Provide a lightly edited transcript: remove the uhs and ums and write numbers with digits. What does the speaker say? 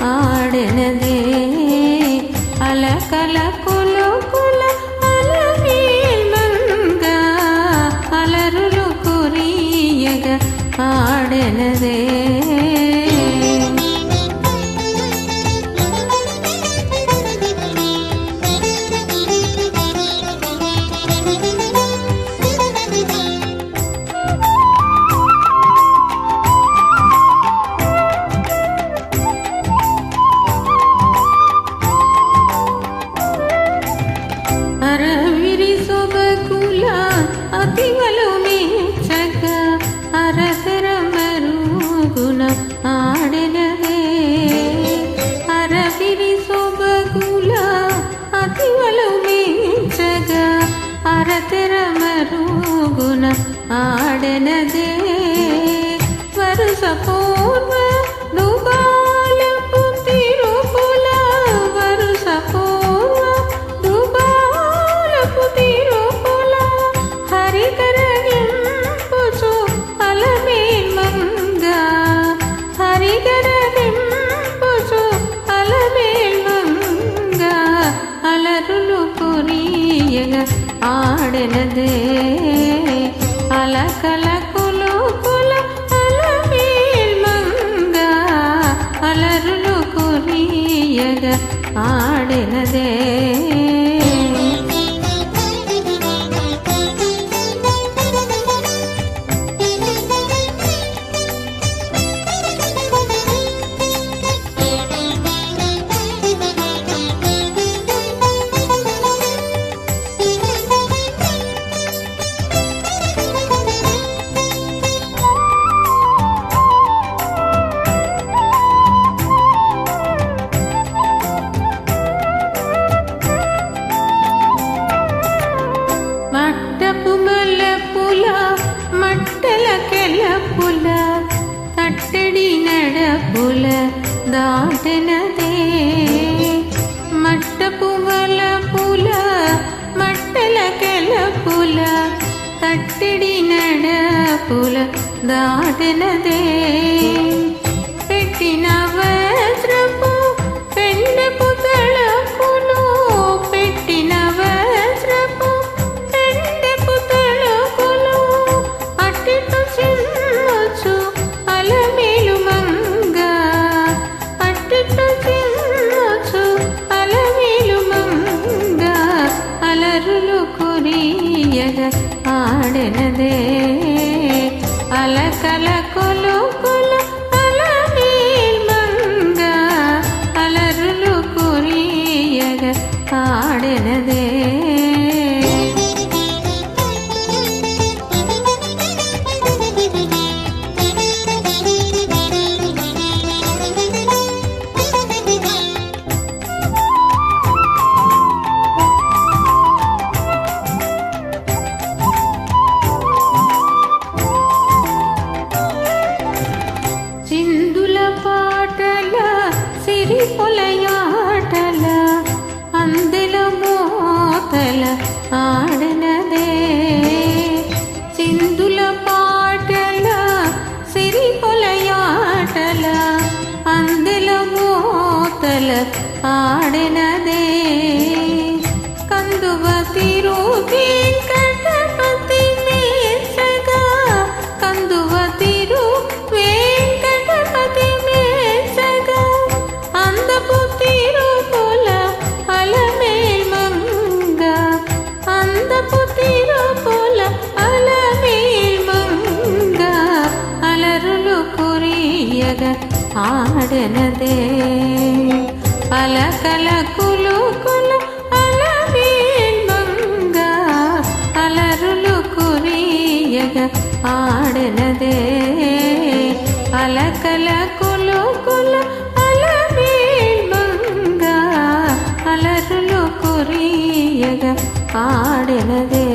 ఆడెనదే అలకల కులుకుల అలమేల్మంగ అలరులు కురియగ ఆడెనదే అరవిరి సొబగుల అతివలు మేచగ అరసర మరుగున ఆడెనదే అరవిరి సొబగుల అతివలు మేచగ అరసర మరుగున ఆడెనదే వరుస పూర్వ దుబాలపు తిరుపుల వరుస పూర్వ దుబాలపు తిరుపుల హరికరగింపుచు అలమేల్మంగ హరికరగింపుచు అలమేల్మంగ అలరులు కురియగ ఆడెనదే అలకల కులుకుల అలమేల్మంగ అలరులు కురియగ ఆడెనదే మట్టపు మల్లెపుల మట్టల కెలపుల తట్టడి నడపుల దాటెనదే మట్టపు మల్లెపుల మట్టల కెలపుల తట్టడి నడపుల దాటెనదే పెట్టిన వస్త్రపు పెండపు తళపులు పెట్టిన వస్త్రపు పెండపు తళపులు అట్టిటు చిమ్మచు అలమేలుమంగ అట్టిటు చిమ్మచు అలమేలుమంగ అలరులు కురియగ ఆడెనదే అలకల కులుకుల అలమేల్మంగ అలరులు కురియగ ఆడెనదే చిందుల పాటల సిరిపొలయాటల అందెల మోతల ఆడెనదే చిందుల పాటల సిరిపొలయాటల అందెల మోతల ఆడెనదే కందువ తిరు వెంకటపతి మేచగా కందువ తిరు వెంకటపతి మేచగా అందపు తిరుపుల అలమేల్మంగ అందపు తిరుపుల అలమేల్మంగ అలరులు కురియగ ఆడెనదే అలకల కులుకుల అలమేల్మంగ అలరులు కురియగ ఆడెనదే అలకల కులుకుల అలమేల్మంగ అలరులు కురియగ ఆడెనదే